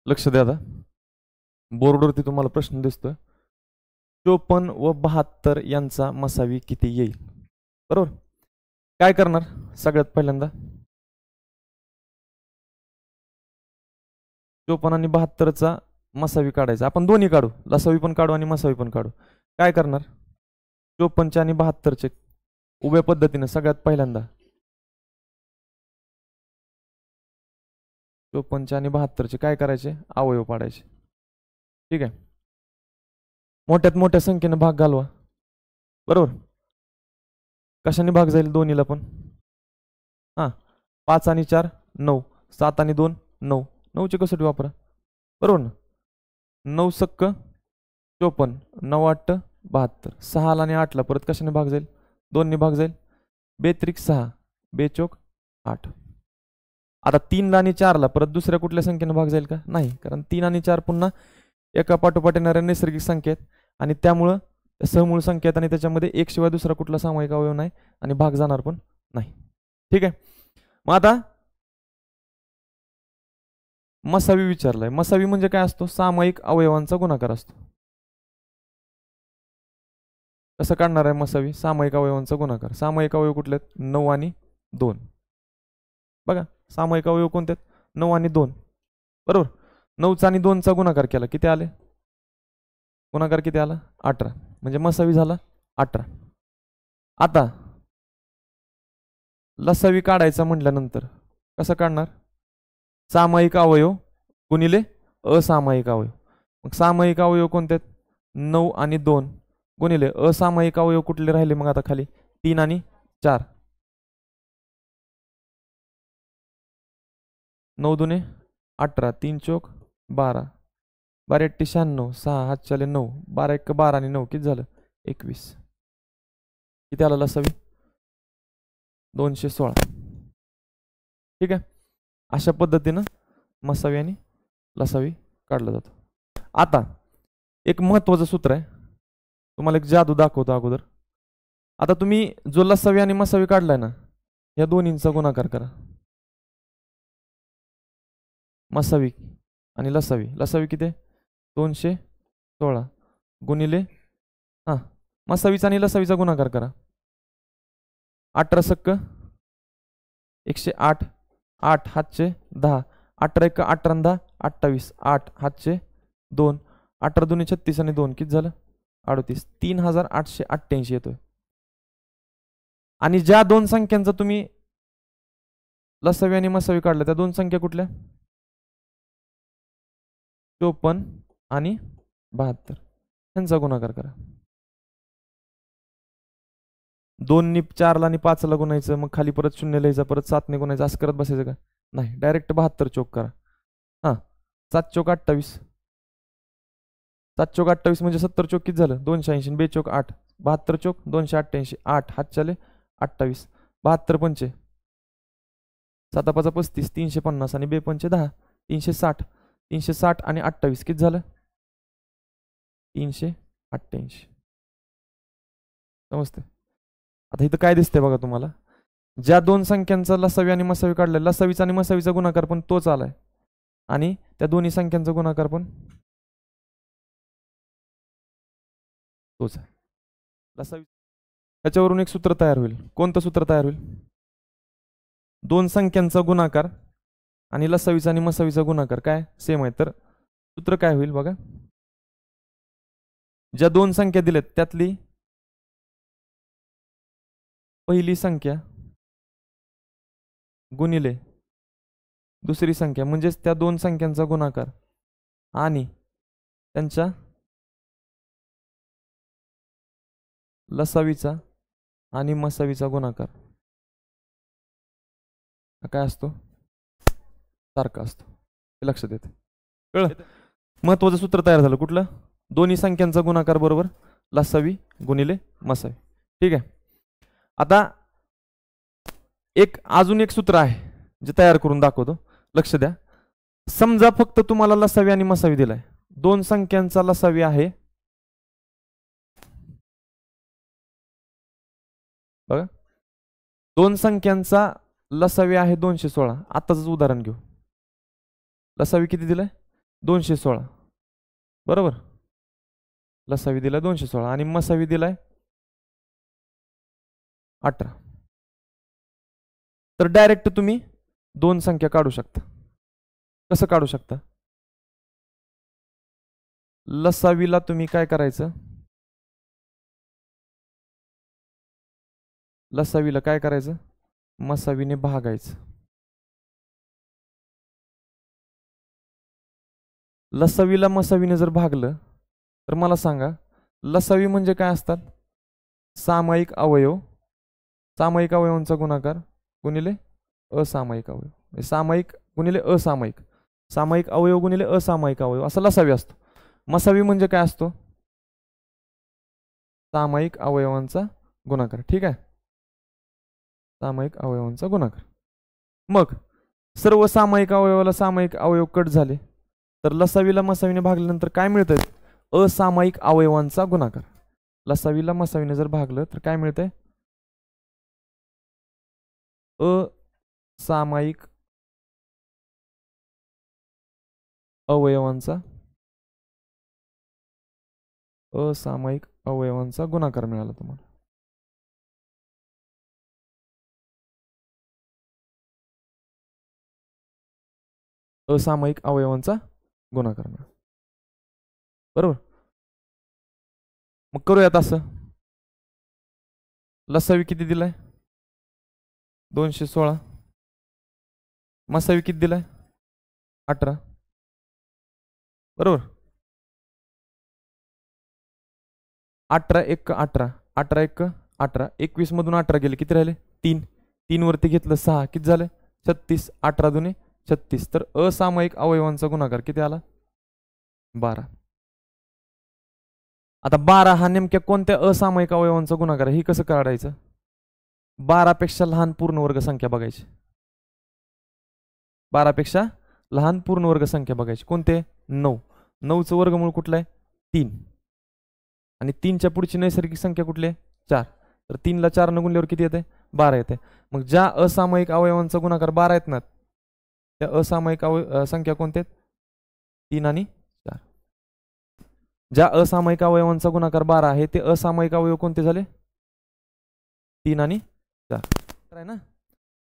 लक्ष द्या आता बोर्डवरती तुम्हाला प्रश्न दिसतोय 54 व 72 यांचा मसावी किती येईल बरोबर काय करणार सगळ्यात पहिल्यांदा 54 आणि 72 चा मसावी काढायचा आपण दोन्ही काढू लसावी पण काढू आणि मसावी पण काढू काय करणार 54 आणि 72 चे उभ्या पद्धतीने सगळ्यात पहिल्यांदा 54 आणि 72 चे काय करायचे अवयव पाडायचे ठीक आहे मोठ्यात मोठ्या संख्येने भाग घालवा बरोबर कशाने भाग जाईल दोन्हीला पण हां 5 आणि 4 9 7 आणि 2 9 9 ची कसोटी वापरा बरोबर ना 9 सक्क 54 9 8 72 6 आणि 8 ला परत कशाने भाग जाईल 2 ने भाग जाईल 2 त्रिक 6 2 चौक 8 आता 3 ला आणि 4 ला परत दुसऱ्या कुठल्या संख्येने भाग जाईल का नाही कारण 3 आणि 4 पुन्हा एका पाठोपाठ येणाऱ्या नैसर्गिक संख्या आहेत आणि त्यामुळं सहमूळ संख्या आहेत आणि त्याच्यामध्ये एक शिवाय दुसरा कुठला सामायिक अवयव नाही आणि भाग जाणार पण नाही ठीक आहे मग आता मसावी विचारलाय मसावी म्हणजे काय असतो सामायिक अवयवांचा गुणाकार असतो कसं काढणार आहे मसावी सामायिक अवयवांचा गुणाकार सामायिक अवयव कुठले आहेत 9 आणि 2 बघा सामायिक अवयव कोणते आहेत 9 आणि 2 बरोबर 9 चा आणि 2 चा गुणाकार केला किती आले गुणाकार किती आला 18 म्हणजे मसावी झाला 18 आता लसावी काढायचा म्हटल्यानंतर कसं काढणार सामायिक अवयव गुणिले असामायिक अवयव मग सामायिक अवयव कोणते आहेत 9 आणि 2 गुणिले असामायिक अवयव कुठले राहिले मग आता खाली 3 आणि 4 9 दुने 18 3 चौक 12 12 8 96 6 हात चाले 9 12 1 12 आणि 9 किती झालं 21 किती आला लसावी 216 ठीक आहे अशा पद्धतीनं मसावी आणि लसावी काढलं जातं आता एक महत्वाचं सूत्र आहे तुम्हाला एक जादू दाखवतो अगोदर आता तुम्ही जो लसावी आणि मसावी काढलाय ना या दोन्हींचा गुणाकार करा मसावी आणि लसावी लसावी किती 216 गुणिले मसावीचा आणि लसावीचा गुणाकार करा 18 सक्क 108 8 हातचे 10 18 1 18 10 28 8 हातचे 2 18 2 36 आणि 2 किती झालं 38 3888 येतोय आणि ज्या दोन संख्यांचा तुम्ही लसावी आणि मसावी काढल्या त्या दोन संख्या कुठल्या 54 आणि 72 यांचा गुणाकार करा 2 ने 4 ला आणि 5 ला गुणायचं मग खाली परत 0 लिहायचं परत 7 ने गुणायचं असं करत बसायचं का नाही डायरेक्ट 72 चौक करा 7 चौक 28 7 चौक 28 म्हणजे 70 चौक किती झालं 280 2 चौक 8 72 चौक 288 8 हात चाले 28 72 पंचे 7 5 35 350 आणि 2 पंचे 10 360 360 आणि 28 किती झालं 388 समजते आता इथं काय दिसतंय बघा तुम्हाला ज्या दोन संख्यांचा लसावी आणि मसावी काढलाय लसावीचा आणि मसावीचा गुणाकार पण तोच आलाय आणि त्या दोन्ही संख्यांचा गुणाकार पण तोच आहे लसावी त्याच्यावरून एक सूत्र तयार होईल कोणतं सूत्र तयार होईल दोन संख्यांचा गुणाकार आणि लसावीचा आणि मसावीचा गुणाकार काय सेम आहे तर सूत्र काय होईल बघा ज्या दोन संख्या दिल्यात त्यातली पहिली संख्या गुणिले दुसरी संख्या म्हणजेच त्या दोन संख्यांचा गुणाकार आणि त्यांच्या लसावीचा आणि मसावीचा गुणाकार काय असतो सारखा असतो हे लक्षात येते कळलं महत्वाचं सूत्र तयार झालं कुठलं दोन्ही संख्यांचा गुणाकार बरोबर लसावी गुणिले मसावी ठीक आहे आता अजून एक सूत्र आहे जे तयार करून दाखवतो लक्ष द्या समजा फक्त तुम्हाला लसावी आणि मसावी दिलाय दोन संख्यांचा लसावी आहे बघा दोन संख्यांचा लसावी आहे 216 आताच उदाहरण घेऊ लसावी किती दिलाय 216 बरोबर. लसावी दिलाय 216 आणि मसावी दिलाय 18. तर डायरेक्ट तुम्ही दोन संख्या काढू शकता. कसं काढू शकता? लसावीला तुम्ही काय करायचं, लसावीला काय करायचं, मसावीने भागायचं. लसावीला मसावीने जर भागलं तर मला सांगा लसावी म्हणजे काय असतात, सामायिक अवयव, सामायिक अवयवांचा गुणाकार गुणिले असामायिक अवयव, सामायिक गुणिले असामायिक, सामायिक अवयव गुणिले असामायिक अवयव असा लसावी असतो. मसावी म्हणजे काय असतो, सामायिक अवयवांचा गुणाकार. ठीक आहे, सामायिक अवयवांचा गुणाकार. मग सर्व सामायिक अवयवाला सामायिक अवयव कट झाले तर लसावीला मसावीने भागल्यानंतर काय मिळतंय, असामायिक अवयवांचा गुणाकार. लसावीला मसावीने जर भागलं तर काय मिळतंय, असामायिक अवयवांचा, असामायिक अवयवांचा गुणाकार मिळाला तुम्हाला. असामायिक अवयवांचा गुणाकार मिळाला. बरोबर. मग करूयात असं. लसावी किती दिलाय, 216. मसावी किती दिलाय, 18. बरोबर. 18 1 18, 18 1 18, 21 मधून 18 गेले, किती राहिले 3, 3 वरती घेतलं 6, किती झालं 36, 18 दुने 36. तर असामायिक अवयवांचा गुणाकार किती आला, 12. आता 12 हा नेमक्या कोणत्या असामायिक अवयवांचा गुणाकार आहे, ही कसं काढायचं, 12 पेक्षा लहान पूर्णवर्ग संख्या बघायची, 12 पेक्षा लहान पूर्णवर्ग संख्या बघायची. कोणते, 9. 9चं वर्गमूळ कुठलं आहे, 3. आणि 3च्या पुढची नैसर्गिक संख्या कुठली आहे, 4. तर 3ला 4 न गुणल्यावर किती येते, 12 येते. मग ज्या असामायिक अवयवांचा गुणाकार 12 आहेत ना, त्या असामायिक संख्या कोणत्या आहेत, 3 आणि 4. ज्या असामायिक अवयवांचा गुणाकार 12 आहे ते असामायिक अवयव कोणते झाले, 3 आणि 4 आहे ना.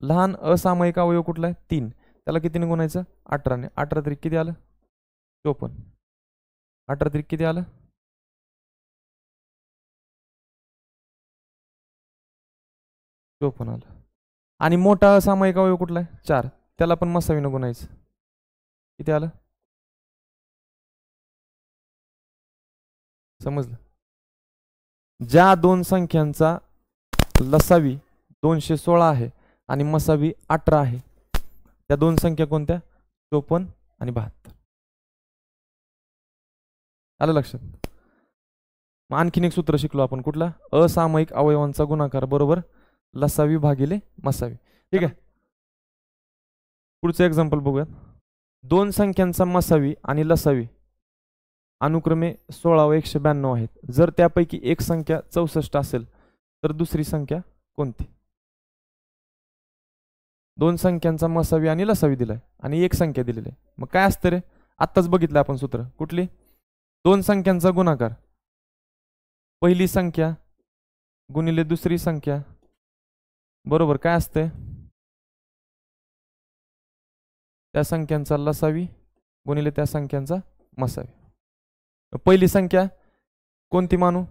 लहान असामायिक अवयव कुठला आहे, 3. त्याला कितीने गुणायचं, 18 ने. 18 तरी किती आलं, 54. 18 तरी किती आलं, 54 आलं. आणि मोठा असामायिक अवयव कुठला आहे, 4. त्याला पण मसावीनं गुणायचं, किती आलं, समजलं. ज्या दोन संख्यांचा लसावी 216 आहे आणि मसावी 18 आहे, त्या दोन संख्या कोणत्या, 54 आणि 72. आलं लक्षात. मग आणखीन एक सूत्र शिकलो आपण, कुठला, असामायिक अवयवांचा गुणाकार बरोबर लसावी भागिले मसावी. ठीक आहे. पुढचं एक्झाम्पल बघूयात. दोन संख्यांचा मसावी आणि लसावी अनुक्रमे 16 व 192 आहेत. जर त्यापैकी एक संख्या 64 असेल तर दुसरी संख्या कोणती. दोन संख्यांचा मसावी आणि लसावी दिलाय आणि एक संख्या दिलेली आहे. मग काय असतं रे, आत्ताच बघितलं आपण सूत्र, कुठली, दोन संख्यांचा गुणाकार, पहिली संख्या गुणिले दुसरी संख्या बरोबर काय असते, त्या संख्यांचा लसावी गुणिले त्या संख्यांचा मसावी. पहिली संख्या कोणती मानू,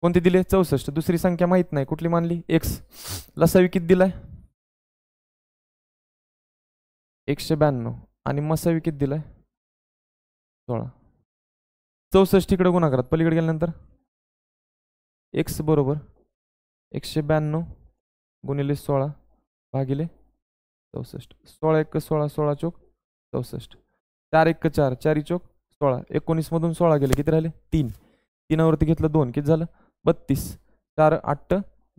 कोणती दिली, 64. दुसरी संख्या माहित नाही, कुठली मानली, x. लसावी किती दिलाय, 192 आणि मसावी किती दिलाय, 16. 64 इकडे गुणाकारात पलीकडे गेल्यानंतर x बरोबर 192 गुणिले 16 भागिले 64. 16 1 16, 16 चोक 64, 4 1 4, 4 चोक 16, 19 मधून 16 गेले, किती राहिले 3. 3 वरती घेतलं 2, किती झालं 32, 4 8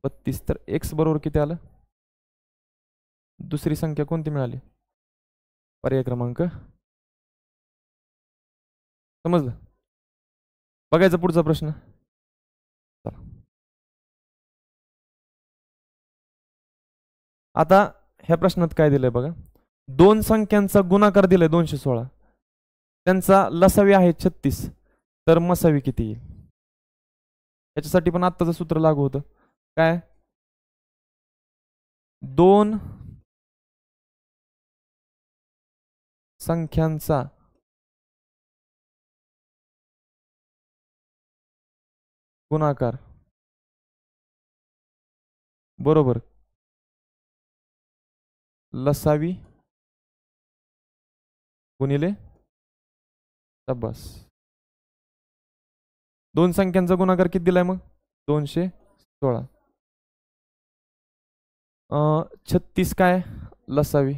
32. तर x बरोबर किती आलं, दुसरी संख्या कोणती मिळाली, पर्याय क्रमांक. समजलं. बघायचा पुढचा प्रश्न. आता ह्या प्रश्नात काय दिलंय बघा, दोन संख्यांचा गुणाकार दिलाय 216. त्यांचा लसावी आहे 36, तर मसावी किती येईल? याच्यासाठी पण आत्ताचं सूत्र लागू होतं. काय? 2 संख्यांचा गुणाकार बरोबर लसावी गुणिले बस. 2 संख्यांचा गुणाकार किती दिलाय मग? 216. 36 काय लसावी,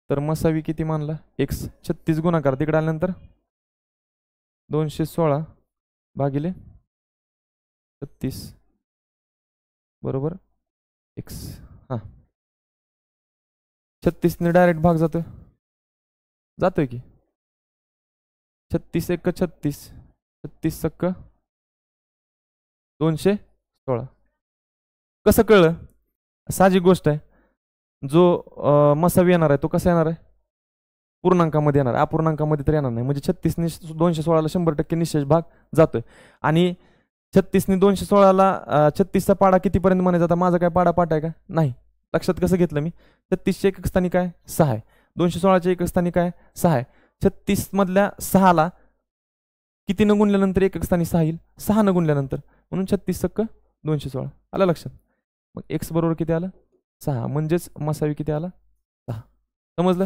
तर मसावी किती मानला? x. 36 गुणाकार तिकडे आल्यानंतर 216 भागिले 36 बरोबर x. हा 36 ने डायरेक्ट भाग जातोय की 36 1 36, 36 सक्क 216. कसं कळलं? साहजिक गोष्ट आहे. जो मसावी येणार आहे तो कसा येणार आहे? पूर्णांकामध्ये येणार, अपूर्णांकामध्ये तर येणार नाही. म्हणजे 36 ने 216ला 100% निशेष भाग जातोय. आणि 36 ने 216ला 36चा पाडा कितीपर्यंत म्हणायचा? आता माझा काय पाडा पाठ आहे का? नाही. लक्षात कसं घेतलं मी? 36च्या एकक स्थानी काय 6 आहे, 216च्या एकक स्थानी काय 6 आहे. 36 मधल्या 6ला किती न गुणल्यानंतर एकक स्थानी 6 येईल? 6 न गुणल्यानंतर, म्हणून 36 सक्क 216. आलं लक्षात? मग x बरोबर किती आलं? 6. म्हणजेच मसावी किती आला? 6. समजलं?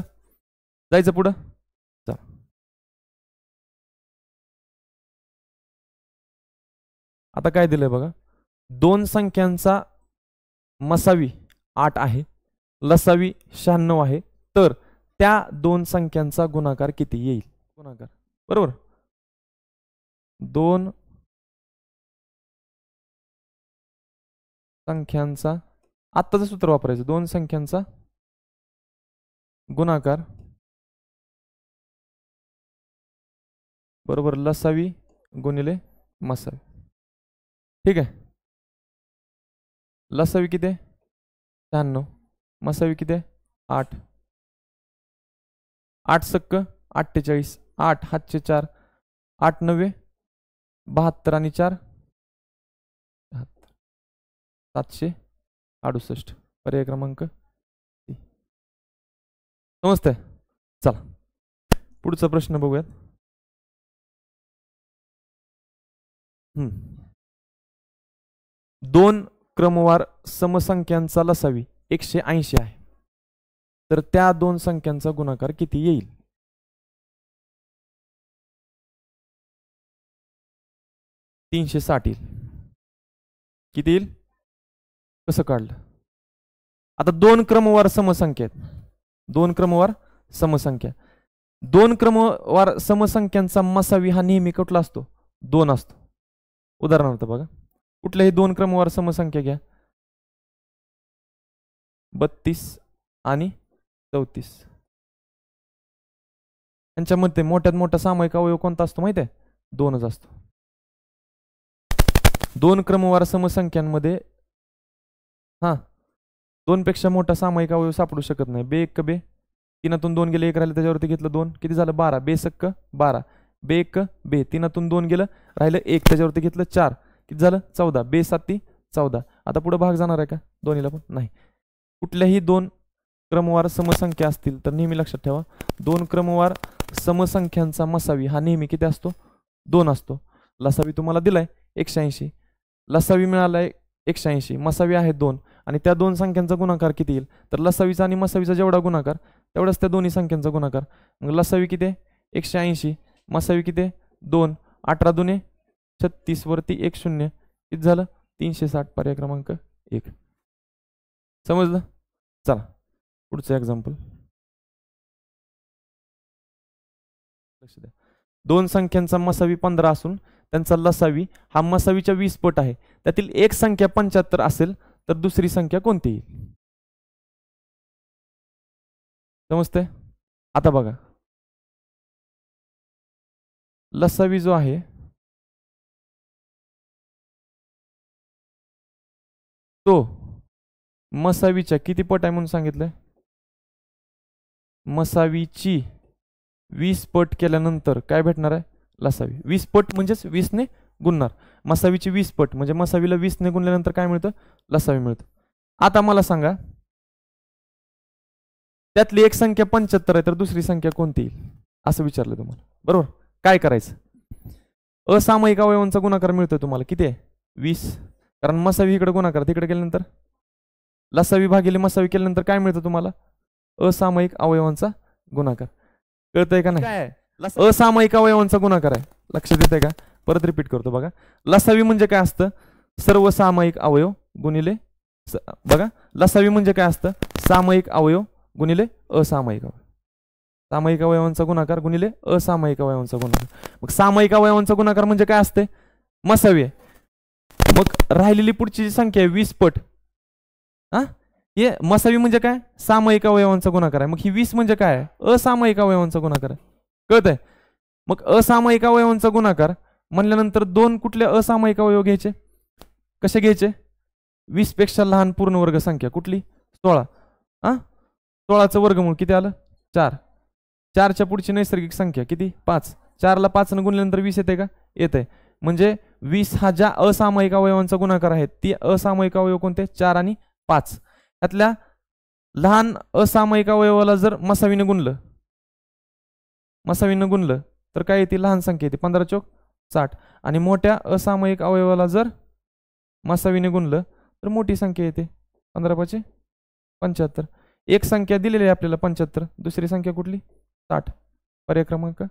जायचं पुढं. चला, आता काय दिलंय बघा. 2 संख्यांचा मसावी 8 आहे, लसावी 96 आहे, तर त्या 2 संख्यांचा गुणाकार किती येईल? गुणाकार बरोबर 2 संख्यांचा, आत्ताचं सूत्र वापरायचं. 2 संख्यांचा गुणाकार बरोबर लसावी गुणिले मसावी. ठीक आहे. लसावी किती आहे? 96. मसावी किती आहे? 8. 8 सक्क 48. 8 हातचे 4, 8 9 72 आणि 4 768. पर्याय क्रमांक. समजतंय? चला पुढचा प्रश्न बघूयात. 2 क्रमवार समसंख्यांचा लसावी 180 आहे, तर त्या 2 संख्यांचा गुणाकार किती येईल? 360 येईल. किती येईल? कसं काढलं? आता 2 क्रमवार समसंख्या आहेत. 2 क्रमवार समसंख्या, 2 क्रमवार समसंख्यांचा मसावी हा नेहमी कुठला असतो? 2 असतो. उदाहरणार्थ बघा, कुठल्याही 2 क्रमवार समसंख्या घ्या, 32 आणि 34. यांच्यामध्ये मोठ्यात मोठा सामायिक अवयव कोणता असतो माहिती आहे? 2च असतो. 2 क्रमवार समसंख्यांमध्ये 2 पेक्षा मोठा सामायिक अवयव सापडू शकत नाही. बे 1 बे, 3तून 2 गेले, 1 राहिले, त्याच्यावरती घेतलं 2, किती झालं? 12. बे सक्क 12. बे 1 बे, 3तून 2 गेलं, राहिलं 1, त्याच्यावरती घेतलं 4, किती झालं? 14. बे 7 14. आता पुढे भाग जाणार आहे का दोन्हीला पण? नाही. कुठल्याही 2 क्रमवार समसंख्या असतील तर नेहमी लक्षात ठेवा, 2 क्रमवार समसंख्यांचा मसावी हा नेहमी किती असतो? 2 असतो. लसावी तुम्हाला दिलाय 180, लसावी मिळालाय 180, मसावी आहे 2, आणि त्या 2 संख्यांचा गुणाकार किती येईल? तर लसावीचा आणि मसावीचा जेवढा गुणाकार तेवढाच त्या दोन्ही संख्यांचा गुणाकार. मग लसावी किती आहे? 180, मसावी किती आहे? 2. 18 दुने 36 वरती 1 0, किती झालं? 360. पर्याय क्रमांक 1. समजलं? चला पुढचं एक्झाम्पल. लक्ष द्या. 2 संख्यांचा मसावी 15 असून त्यांचा लसावी हा मसावीच्या 20 पट आहे. त्यातील एक संख्या 75 असेल तर दुसरी संख्या कोणती येईल? समजते? आता बघा, लसावी जो आहे तो मसावीच्या किती पट आहे म्हणून सांगितलंय? मसावीची 20 पट केल्यानंतर काय भेटणार आहे? लसावी. 20 पट म्हणजेच 20 ने गुणणार. मसावीची 20 पट म्हणजे मसावीला 20 ने गुणल्यानंतर काय मिळतं? लसावी मिळतं. आता मला सांगा त्यातली एक संख्या 75 आहे तर दुसरी संख्या कोणती येईल असं विचारलं तुम्हाला. बरोबर. काय करायचं? असामायिक अवयवांचा गुणाकार मिळतोय तुम्हाला. किती आहे? 20. कारण मसावी इकडे गुणाकार तिकडे केल्यानंतर लसावी भागिले मसावी केल्यानंतर काय मिळतं तुम्हाला? असामायिक अवयवांचा गुणाकार. कळतंय का नाही? काय असामायिक अवयवांचा गुणाकार आहे. लक्षात येतंय का? परत रिपीट करतो बघा. लसावी म्हणजे काय असतं? सर्व सामायिक अवयव गुणिले बघा लसावी म्हणजे काय असतं? सामायिक अवयव गुणिले असामायिक अवयव. सामायिक अवयवांचा गुणाकार गुणिले असामायिक अवयवांचा गुणाकार. मग सामायिक अवयवांचा गुणाकार म्हणजे काय असते? मसावी आहे. मग राहिलेली पुढची जी संख्या आहे 20 पट. हे मसावी म्हणजे काय? सामायिक अवयवांचा गुणाकार आहे. मग ही 20 म्हणजे काय आहे? असामायिक अवयवांचा गुणाकार आहे. कळतंय? मग असामायिक अवयवांचा गुणाकार म्हणल्यानंतर दोन कुठले असामायिक अवयव घ्यायचे? कसे घ्यायचे? 20 पेक्षा लहान पूर्णवर्ग संख्या कुठली? 16. 16चं वर्गमूळ किती आलं? 4. 4च्या पुढची नैसर्गिक संख्या किती? 5. 4ला 5 ने गुणल्यानंतर 20 येते का? येते. म्हणजे 20 हा ज्या असामायिक अवयवांचा गुणाकार आहे ती असामायिक अवयव कोणते? 4 आणि 5. त्यातल्या लहान असामायिक अवयवाला जर मसावीने गुणलं तर काय येते? लहान संख्या येते. 15 चौक 60. आणि मोठ्या असामायिक अवयवाला जर मसावीने गुणलं तर मोठी संख्या येते. 15 5 75. एक संख्या दिलेली आहे आपल्याला 75. दुसरी संख्या कुठली? 60. पर्याय क्रमांक